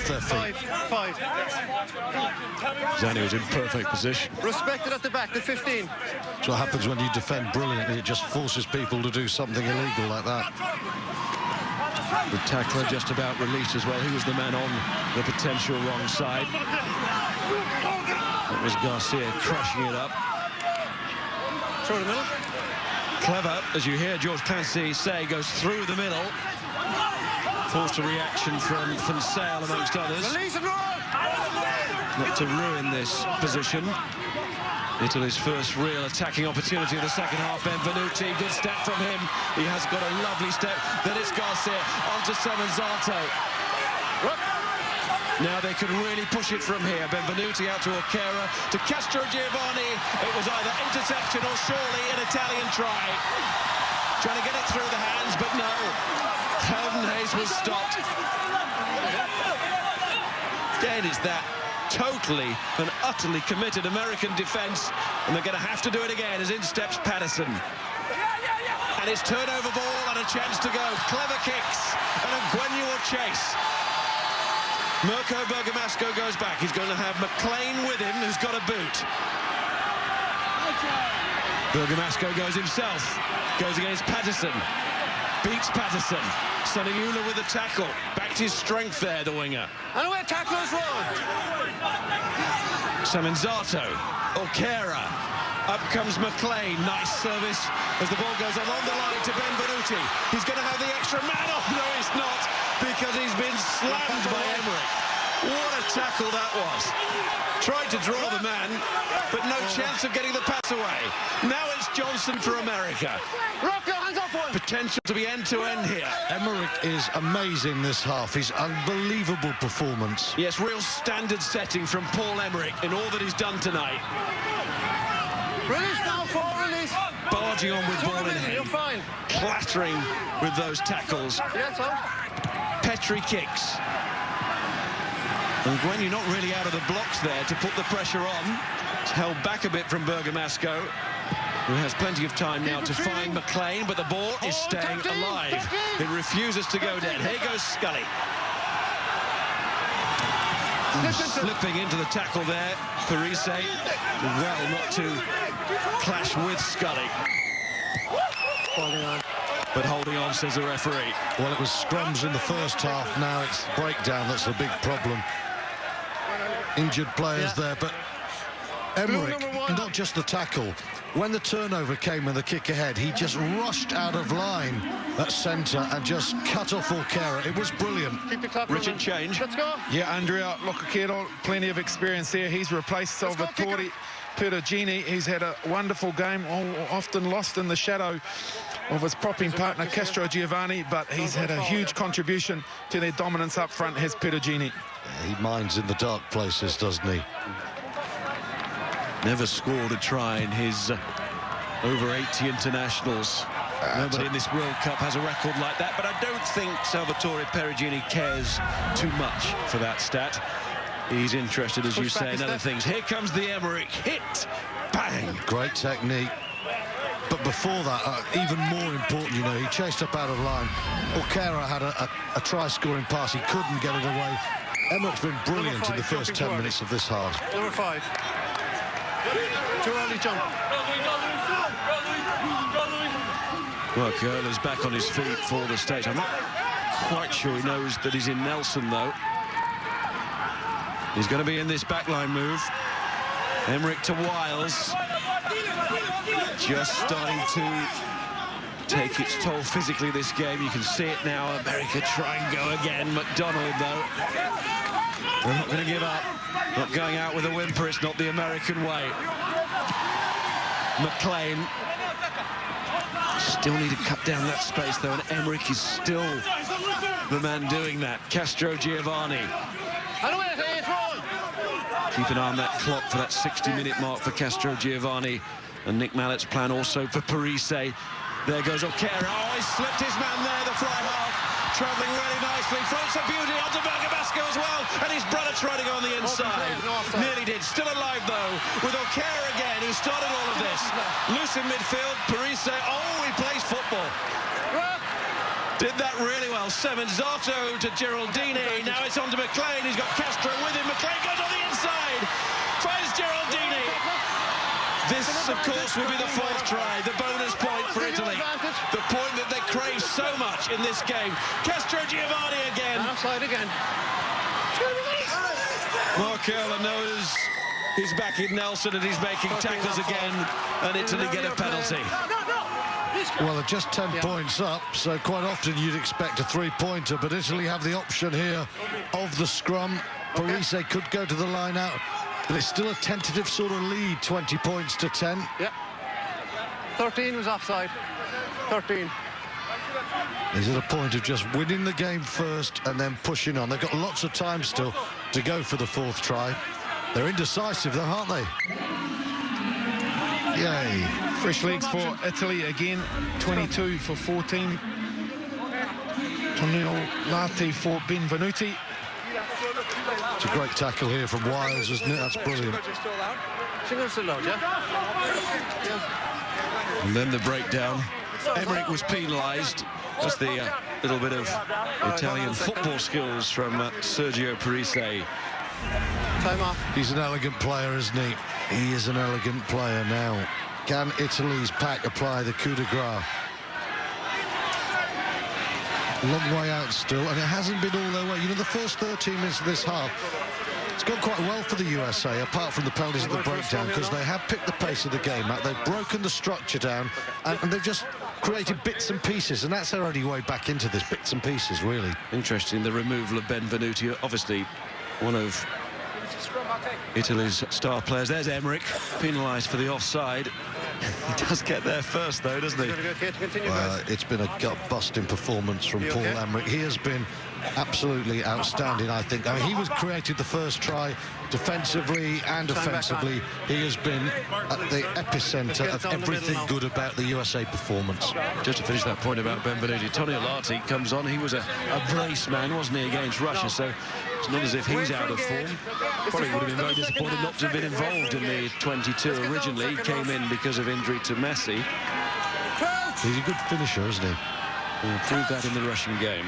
their feet. Five. Zani was in perfect position. Respected at the back, the 15. That's what happens when you defend brilliantly. It just forces people to do something illegal like that. The tackler just about released as well. He was the man on the potential wrong side. That was Garcia crashing it up. Through the middle. Clever, as you hear George Clancy say, goes through the middle. Forced a reaction from Sale, amongst others. Release and roll! Not to ruin this position. Italy's first real attacking opportunity of the second half. Benvenuti, good step from him. He has got a lovely step. Then it's Garcia onto Semenzato. Now they could really push it from here. Benvenuti out to O'Kara, to Castro Giovanni. It was either interception or surely an Italian try. Trying to get it through the hands, but no. Calvin Hayes was stopped. Again, it's that totally and utterly committed American defence, and they're going to have to do it again as in steps Patterson. And it's turnover ball and a chance to go. Clever kicks and a Guenu chase. Mirko Bergamasco goes back. He's going to have McLean with him, who's got a boot. Bergamasco goes himself. Goes against Patterson. Beats Patterson. Sonny Mueller with a tackle. Back to his strength there, the winger. And where tacklers run. Semenzato. O'Kara. Up comes McLean. Nice service as the ball goes along the line to Benvenuti. He's going to have the extra man. Oh, no, he's not, because he's been slammed by Emmerich. What a tackle that was. Tried to draw the man, but no chance of getting the pass away. Now it's Johnson for America. Rock your hands off one. Potential to be end-to-end here. Emmerich is amazing this half. His unbelievable performance. Yes, real standard setting from Paul Emmerich in all that he's done tonight. Release now, release. Barging on with ball in hand. You're fine. Clattering with those tackles. Yeah, it's out. Petri kicks. And Guenu not really out of the blocks there to put the pressure on. It's held back a bit from Bergamasco, who has plenty of time now to find McLean, but the ball is staying alive. It refuses to go dead. Here goes Scully. Slipping into the tackle there. Parise, well, not to clash with Scully. Holding on. But holding on, says the referee. Well, it was scrums in the first half. Now it's breakdown that's the big problem. Injured players there, but Emmerich, not just the tackle. When the turnover came and the kick ahead, he just rushed out of line at centre and just cut off O'Kara. It was brilliant. Richard change. Let's go. Yeah, Andrea Locachero, plenty of experience there. He's replaced Salvatore Perugini. He's had a wonderful game, often lost in the shadow of his propping partner Castro Giovanni, but he's had a huge contribution to their dominance up front, has Perugini. He minds in the dark places, doesn't he? Never scored a try in his over 80 internationals. Nobody in this World Cup has a record like that, but I don't think Salvatore Perugini cares too much for that stat. He's interested, as you say, in other things. Here comes the Emmerich hit. Bang! Great technique. But before that, even more important, you know, he chased up out of line. O'Kara had a try-scoring pass. He couldn't get it away. Emmerich's been brilliant in the first 10 minutes of this half. Number 5. Too early jump. Well, Curler's back on his feet for the stage. I'm not quite sure he knows that he's in Nelson, though. He's going to be in this backline move. Emmerich to Wiles. Just starting to take its toll physically, this game. You can see it now. America try and go again. McDonald, though. They're not going to give up. Not going out with a whimper. It's not the American way. McLean. Still need to cut down that space, though, and Emmerich is still the man doing that. Castro Giovanni. Keep an eye on that clock for that 60-minute mark for Castro Giovanni. And Nick Mallett's plan also for Parise. There goes O'Kara. Oh, he slipped his man there, the fly half. Travelling really nicely. Floats a beauty onto Bergamasco as well. And his brother tried to go on the inside. Nearly did. Still alive, though. With O'Kara again, who started all of this. Loose in midfield. Parise. Oh, he plays football. Did that really well. Semenzato to Geraldini. Now it's on to McLean. He's got Castro with him. McLean goes on the inside. Finds Geraldini. This, of course, will be the fourth try. The bonus point for Italy. The point that they crave so much in this game. Castro Giovanni again. Offside again. Markella knows he's backing Nelson and he's making tackles again. And Italy get a penalty. Well, they're just 10 points up, so quite often you'd expect a three-pointer, but Italy have the option here of the scrum. Parise could go to the line out, but it's still a tentative sort of lead, 20 points to 10. Yeah. 13 was offside. 13. Is it a point of just winning the game first and then pushing on? They've got lots of time still to go for the fourth try. They're indecisive, though, aren't they? Yay. Fresh legs for Italy again, 22 for 14. Tonio Lati for Benvenuti. It's a great tackle here from Wiles, isn't it? That's brilliant. Single still out, yeah? And then the breakdown. Emmerich was penalised. Just the little bit of Italian football skills from Sergio Parise. Time off. He's an elegant player, isn't he? He is an elegant player now. Can Italy's pack apply the coup de grace? Long way out still, and it hasn't been all their way. You know, the first 13 minutes of this half, it's gone quite well for the USA, apart from the penalties at the breakdown, because they have picked the pace of the game up. They've broken the structure down, and they've just created bits and pieces, and that's their only way back into this, bits and pieces, really. Interesting, the removal of Benvenuti, obviously one of Italy's star players. There's Emmerich, penalised for the offside. He does get there first, though, doesn't he? It's been a gut-busting performance from Paul Emmerich. He has been absolutely outstanding, I think. I mean, he was created the first try defensively and offensively. He has been at the epicenter of everything good about the USA performance. Just to finish that point about Benvenuti, Tonio Lati comes on. He was a brace man, wasn't he, against Russia? So it's not as if he's out of form. Probably would have been very disappointed not to have been involved in the 22 originally. He came in because of injury to Messi. He's a good finisher, isn't he? He proved that in the Russian game.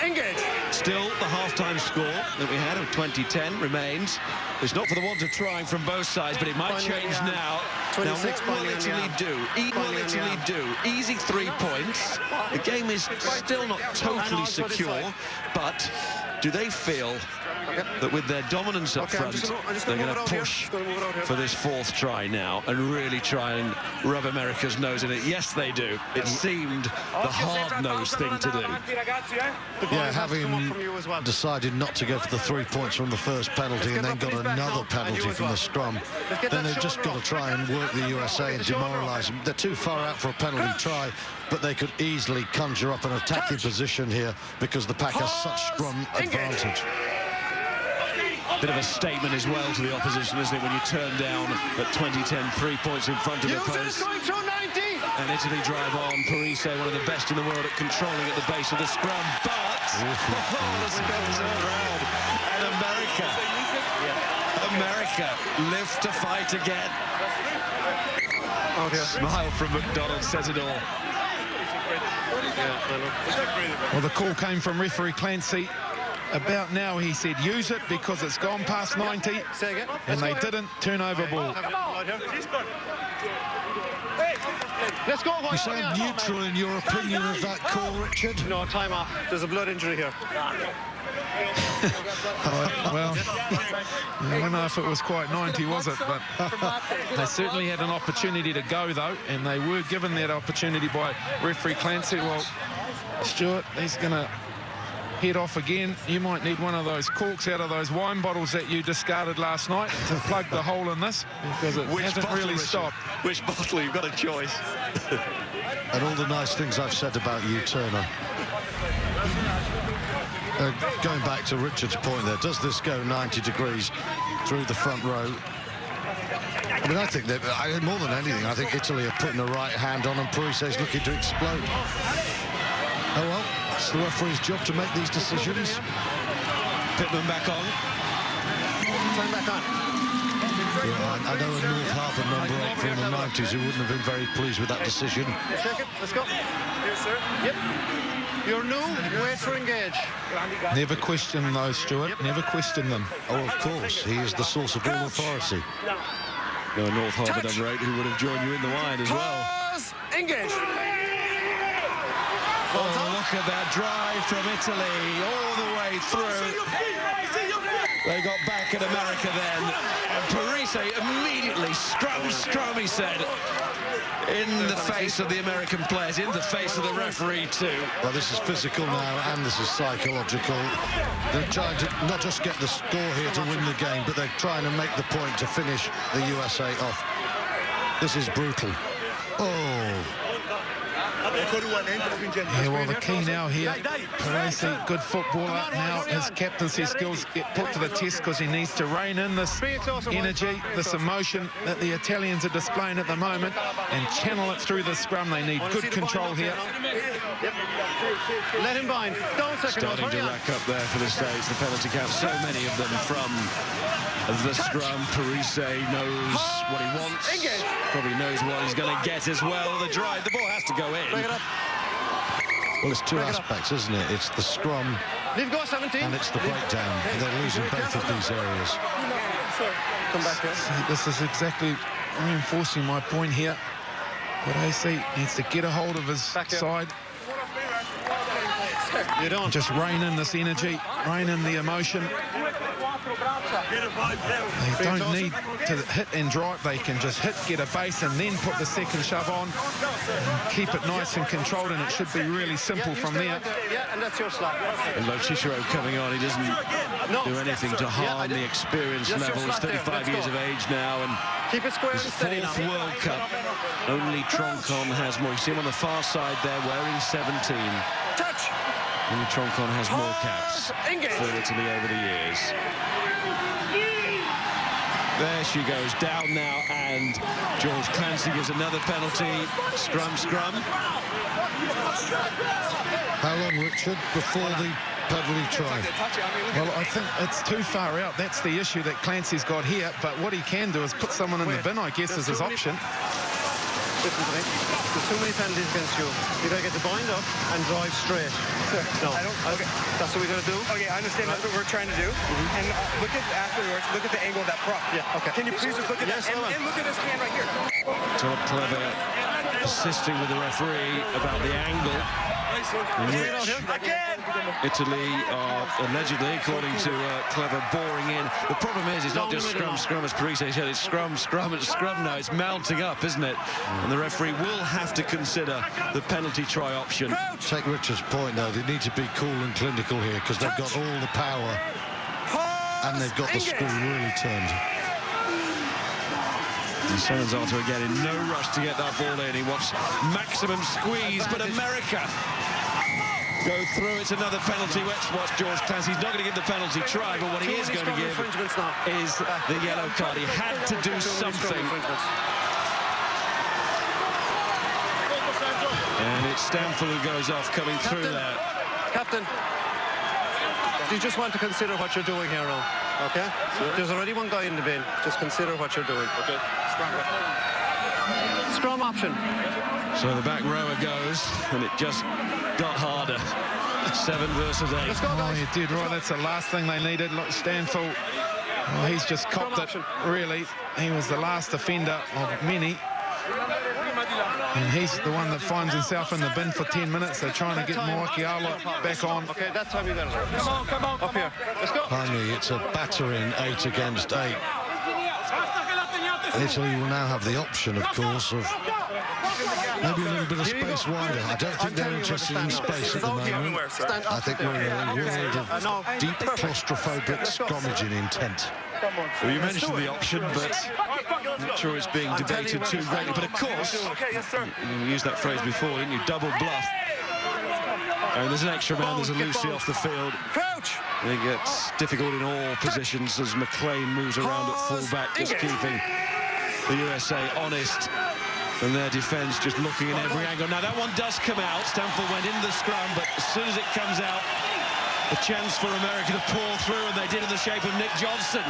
Engage. Still, the half-time score that we had of 20-10 remains. It's not for the want of trying from both sides, but it might change now. Now, what will Italy do? What will Italy do? Easy 3 points. The game is still not totally secure, but do they feel that with their dominance up front, they're going to push for this fourth try now and really try and rub America's nose in it? Yes, they do. It seemed the hard-nosed thing to do. Yeah, having decided not to go for the 3 points from the first penalty and then got another penalty from the scrum, then they've just got to try and work the USA and demoralise them. They're too far out for a penalty try, but they could easily conjure up an attacking position here because the pack has such scrum advantage. Bit of a statement as well to the opposition, isn't it, when you turn down at 20-10, 3 points in front of the post. And Italy drive on. Parise, one of the best in the world at controlling at the base of the scrum, but the scrum turn around. And America live to fight again. Smile from McDonald says it all. Well, the call came from referee Clancy. About now, he said, use it because it's gone past 90, and they didn't turn over ball. Let's go. You sound neutral in your opinion of that call, Richard. No, time off. There's a blood injury here. Well, I don't know if it was quite 90, was it? But they certainly had an opportunity to go, though, and they were given that opportunity by referee Clancy. Well, Stuart, he's going to head off again. You might need one of those corks out of those wine bottles that you discarded last night to plug the hole in this, because it hasn't really stopped. Which bottle? You've got a choice. And all the nice things I've said about you, Turner. Going back to Richard's point there, does this go 90 degrees through the front row? I mean, I think that, more than anything, I think Italy are putting the right hand on and Parise's looking to explode. Oh, well, it's the referee's job to make these decisions. Pittman back on. Time back on. I know a North Harbour number 8 from the 90s who wouldn't have been very pleased with that decision. Second, let's go. Here, sir. Yep. You're new, wait for engage. Never question those, Stuart. Yep. Never question them. Oh, of course, he is the source of all authority. No, North Harbour number 8 who would have joined you in the wide as well. Pause, engage. Oh, look at that drive from Italy all the way through. They got back at America then, and Parise immediately scrum, he said, in the face of the American players, in the face of the referee too. Well, this is physical now, and this is psychological. They're trying to not just get the score here to win the game, but they're trying to make the point to finish the USA off. This is brutal. Oh. Yeah, well, the key now here, Parise, good footballer. Now his captaincy skills get put to the test because he needs to rein in this energy, this emotion that the Italians are displaying at the moment and channel it through the scrum. They need good control here. Let him bind. Starting to rack up there for the States, the penalty count. So many of them from the scrum. Parise knows what he wants. Probably knows what he's going to get as well. The drive, the ball has to go in. Well, it's two aspects, isn't it? It's the scrum Leave go, 17. and it's the breakdown. And they're losing both of these areas. Come back here. See, this is exactly reinforcing my point here. Parise needs to get a hold of his side. You don't. Just rein in this energy, rein in the emotion. They don't need to hit and drive. They can just hit, get a base, and then put the second shove on. And keep it nice and controlled, and it should be really simple from there. Yeah, and that's your slap. And Cicero coming on, he doesn't do anything to harm the experience level. He's 35 years of age now, and keep it square his and steady fourth now. World Cup. Only Troncon has more. You see him on the far side there, wearing 17. Touch. Only Troncon has more caps for Italy over the years. There she goes, down now, and George Clancy gives another penalty. Scrum. How long, Richard, before the penalty try? Well, I think it's too far out. That's the issue that Clancy's got here. But what he can do is put someone in the bin, I guess, is his option. Listen to me. There's too many penalties against you. You got to get the bind up and drive straight. Sir, No. okay. That's what we got to do. Okay, I understand that's what we're trying to do. And look at afterwards, look at the angle of that prop. Yeah, okay. Can you please just look at Yes, that? And look at this hand right here. Todd Clever persisting with the referee about the angle in which Italy are allegedly, according to Clever, boring in. The problem is, it's not just scrum, as Parise said, it's scrum now. It's mounting up, isn't it? And the referee will have to consider the penalty try option. Take Richard's point, though. They need to be cool and clinical here because they've got all the power and they've got the screw really turned. And Sanzato again in no rush to get that ball in. He wants maximum squeeze, but America go through. It's another penalty. Let's watch George Clancy. He's not going to give the penalty try, but what he is going to give is the yellow card. He had to do something. And it's Stanfield who goes off, coming through there. Captain, you just want to consider what you're doing here now, okay? There's already one guy in the bin. Just consider what you're doing. Okay. Scrum option. So the back rower goes, and it just got harder. 7 versus 8. Let's go, Oh, guys. you did right. That's the last thing they needed. Look, Stanfield, well, he's just copped it, really. He was the last offender of many. And he's the one that finds himself in the bin for 10 minutes. They're trying to get Moakiala back on. Okay, that time you got it. Come on. Up here. Let's go. Finally, it's a battering 8 against 8. Italy will now have the option, of course, of maybe a little bit of space wider. I don't think they're interested in space at the moment. I think we're in a world of deep claustrophobic scrummaging intent. Well, you mentioned the option, but I'm not sure it's being debated too greatly. But of course, you used that phrase before, didn't you? Double bluff. And there's an extra man, there's a Lucy off the field. Crouch. It gets difficult in all positions as McLean moves around at full-back, just keeping the USA honest. And their defence just looking in every angle. Now, that one does come out. Stanfield went in the scrum, but as soon as it comes out, A chance for America to pour through, and they did in the shape of Nick Johnson.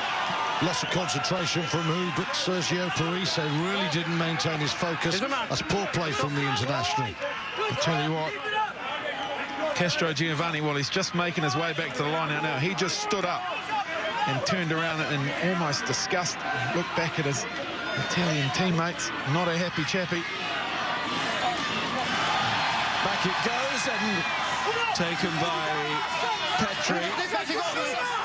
Loss of concentration from who but Sergio Parise really didn't maintain his focus. That's poor play from the international. I tell you what, Castro Giovanni, well, he's just making his way back to the line out now. He just stood up and turned around in almost disgust, looked back at his Italian teammates. Not a happy chappy. Back it goes, and taken by Petri.